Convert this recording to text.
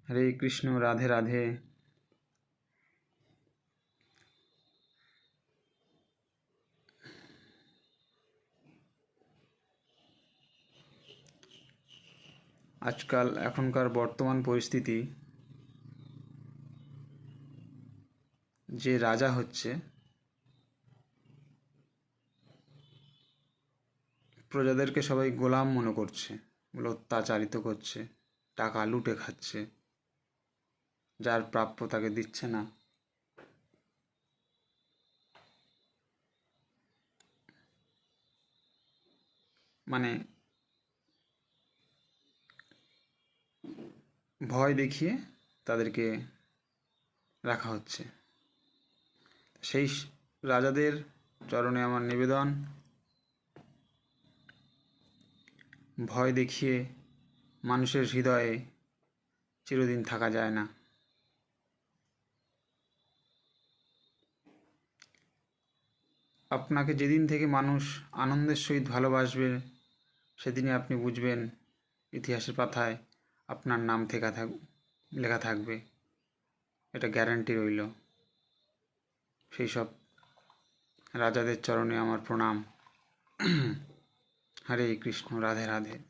হরে কৃষ্ণ, রাধে রাধে। আজকাল এখনকার বর্তমান পরিস্থিতি, যে রাজা হচ্ছে প্রজাদেরকে সবাই গোলাম মনে করছে, বলে অত্যাচারিত করছে, টাকা লুটে খাচ্ছে, যার প্রাপ্য তাকে দিচ্ছে না। মানে ভয় দেখিয়ে তাদেরকে রাখা হচ্ছে। সেই রাজাদের চরণে আমার নিবেদন, ভয় দেখিয়ে মানুষের হৃদয়ে চিরদিন থাকা যায় না। আপনাকে যেদিন থেকে মানুষ আনন্দের সহিত ভালোবাসবে, সেদিনই আপনি বুঝবেন ইতিহাসের পাতায় আপনার নাম লেখা থাকবে। এটা গ্যারান্টি রইল। সেই সব রাজাদের চরণে আমার প্রণাম। হরে কৃষ্ণ, রাধে রাধে।